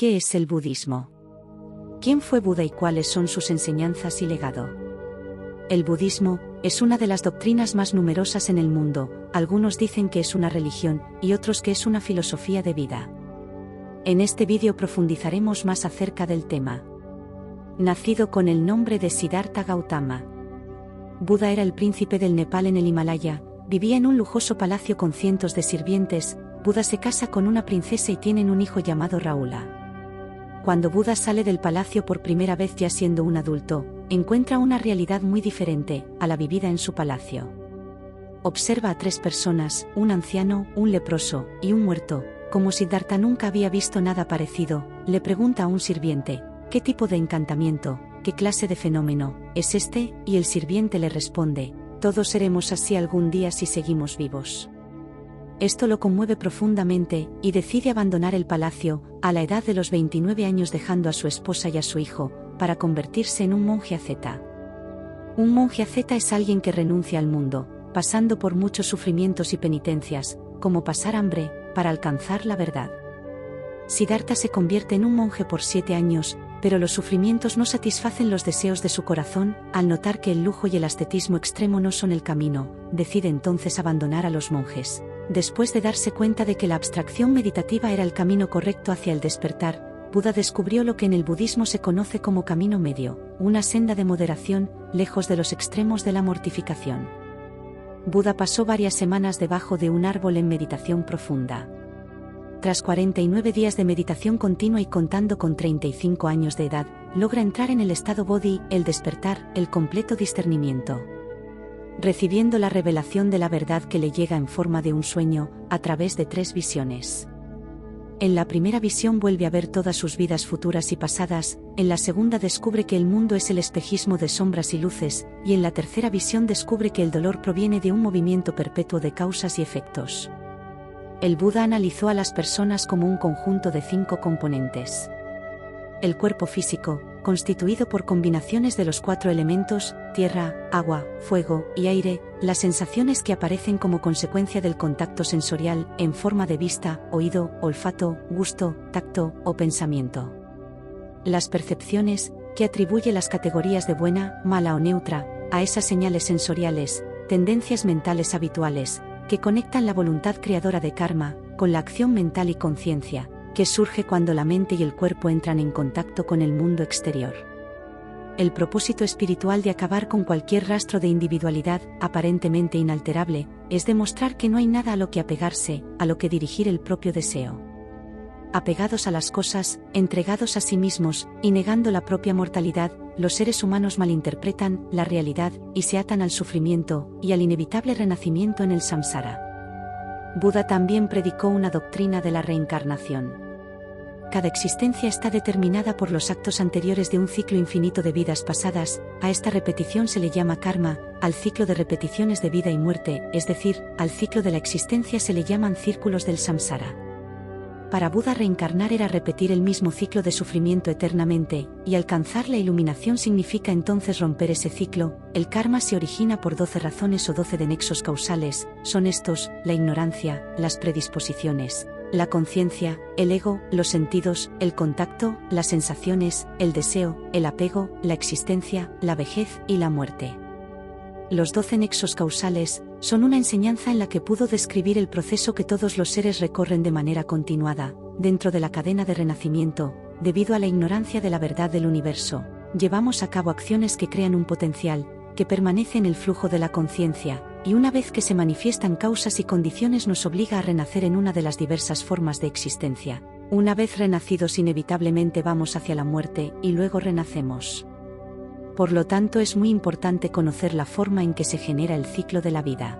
¿Qué es el budismo? ¿Quién fue Buda y cuáles son sus enseñanzas y legado? El budismo es una de las doctrinas más numerosas en el mundo. Algunos dicen que es una religión y otros que es una filosofía de vida. En este vídeo profundizaremos más acerca del tema. Nacido con el nombre de Siddhartha Gautama. Buda era el príncipe del Nepal en el Himalaya, vivía en un lujoso palacio con cientos de sirvientes. Buda se casa con una princesa y tienen un hijo llamado Rahula. Cuando Buda sale del palacio por primera vez ya siendo un adulto, encuentra una realidad muy diferente a la vivida en su palacio. Observa a 3 personas, un anciano, un leproso y un muerto. Como Siddhartha nunca había visto nada parecido, le pregunta a un sirviente, ¿qué tipo de encantamiento, qué clase de fenómeno es este? Y el sirviente le responde, todos seremos así algún día si seguimos vivos. Esto lo conmueve profundamente, y decide abandonar el palacio, a la edad de los 29 años dejando a su esposa y a su hijo, para convertirse en un monje asceta. Un monje asceta es alguien que renuncia al mundo, pasando por muchos sufrimientos y penitencias, como pasar hambre, para alcanzar la verdad. Siddhartha se convierte en un monje por 7 años, pero los sufrimientos no satisfacen los deseos de su corazón. Al notar que el lujo y el ascetismo extremo no son el camino, decide entonces abandonar a los monjes. Después de darse cuenta de que la abstracción meditativa era el camino correcto hacia el despertar, Buda descubrió lo que en el budismo se conoce como camino medio, una senda de moderación, lejos de los extremos de la mortificación. Buda pasó varias semanas debajo de un árbol en meditación profunda. Tras 49 días de meditación continua y contando con 35 años de edad, logra entrar en el estado bodhi, el despertar, el completo discernimiento. Recibiendo la revelación de la verdad que le llega en forma de un sueño, a través de 3 visiones. En la primera visión vuelve a ver todas sus vidas futuras y pasadas, en la segunda descubre que el mundo es el espejismo de sombras y luces, y en la tercera visión descubre que el dolor proviene de un movimiento perpetuo de causas y efectos. El Buda analizó a las personas como un conjunto de 5 componentes. El cuerpo físico, constituido por combinaciones de los 4 elementos, tierra, agua, fuego y aire, las sensaciones que aparecen como consecuencia del contacto sensorial, en forma de vista, oído, olfato, gusto, tacto o pensamiento. Las percepciones, que atribuye las categorías de buena, mala o neutra, a esas señales sensoriales, tendencias mentales habituales, que conectan la voluntad creadora de karma, con la acción mental y conciencia, que surge cuando la mente y el cuerpo entran en contacto con el mundo exterior. El propósito espiritual de acabar con cualquier rastro de individualidad, aparentemente inalterable, es demostrar que no hay nada a lo que apegarse, a lo que dirigir el propio deseo. Apegados a las cosas, entregados a sí mismos, y negando la propia mortalidad, los seres humanos malinterpretan la realidad, y se atan al sufrimiento, y al inevitable renacimiento en el samsara. Buda también predicó una doctrina de la reencarnación. Cada existencia está determinada por los actos anteriores de un ciclo infinito de vidas pasadas. A esta repetición se le llama karma, al ciclo de repeticiones de vida y muerte, es decir, al ciclo de la existencia se le llaman círculos del samsara. Para Buda reencarnar era repetir el mismo ciclo de sufrimiento eternamente, y alcanzar la iluminación significa entonces romper ese ciclo. El karma se origina por 12 razones o 12 de nexos causales, son estos, la ignorancia, las predisposiciones, la conciencia, el ego, los sentidos, el contacto, las sensaciones, el deseo, el apego, la existencia, la vejez y la muerte. Los 12 nexos causales son una enseñanza en la que pudo describir el proceso que todos los seres recorren de manera continuada, dentro de la cadena de renacimiento, debido a la ignorancia de la verdad del universo. Llevamos a cabo acciones que crean un potencial, que permanece en el flujo de la conciencia, y una vez que se manifiestan causas y condiciones nos obliga a renacer en una de las diversas formas de existencia. Una vez renacidos inevitablemente vamos hacia la muerte, y luego renacemos. Por lo tanto es muy importante conocer la forma en que se genera el ciclo de la vida.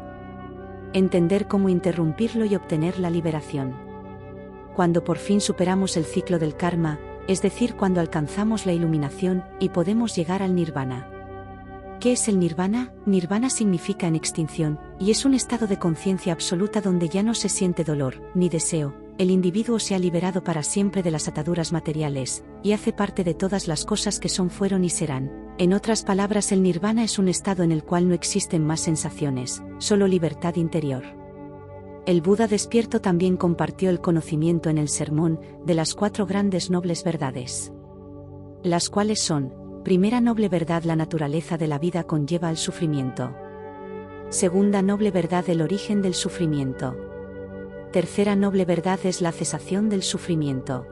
Entender cómo interrumpirlo y obtener la liberación. Cuando por fin superamos el ciclo del karma, es decir, cuando alcanzamos la iluminación, y podemos llegar al nirvana. ¿Qué es el nirvana? Nirvana significa en extinción, y es un estado de conciencia absoluta donde ya no se siente dolor, ni deseo. El individuo se ha liberado para siempre de las ataduras materiales, y hace parte de todas las cosas que son, fueron y serán. En otras palabras, el nirvana es un estado en el cual no existen más sensaciones, solo libertad interior. El Buda despierto también compartió el conocimiento en el sermón de las 4 grandes nobles verdades. Las cuales son: primera noble verdad, la naturaleza de la vida conlleva al sufrimiento. Segunda noble verdad, el origen del sufrimiento. Tercera noble verdad es la cesación del sufrimiento.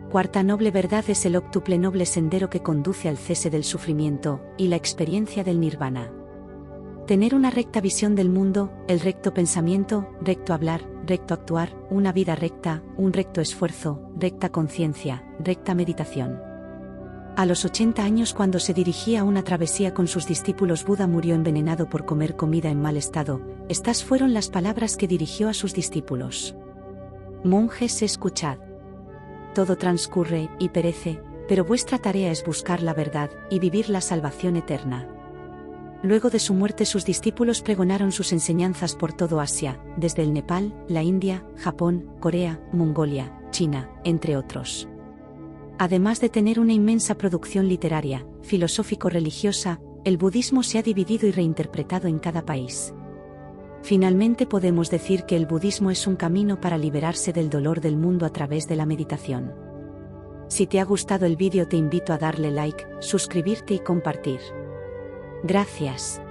Cuarta noble verdad es el octuple noble sendero que conduce al cese del sufrimiento y la experiencia del nirvana. Tener una recta visión del mundo, el recto pensamiento, recto hablar, recto actuar, una vida recta, un recto esfuerzo, recta conciencia, recta meditación. A los 80 años, cuando se dirigía a una travesía con sus discípulos, Buda murió envenenado por comer comida en mal estado. Estas fueron las palabras que dirigió a sus discípulos: monjes, escuchad. Todo transcurre y perece, pero vuestra tarea es buscar la verdad y vivir la salvación eterna. Luego de su muerte, sus discípulos pregonaron sus enseñanzas por todo Asia, desde el Nepal, la India, Japón, Corea, Mongolia, China, entre otros. Además de tener una inmensa producción literaria, filosófico-religiosa, el budismo se ha dividido y reinterpretado en cada país. Finalmente podemos decir que el budismo es un camino para liberarse del dolor del mundo a través de la meditación. Si te ha gustado el vídeo, te invito a darle like, suscribirte y compartir. Gracias.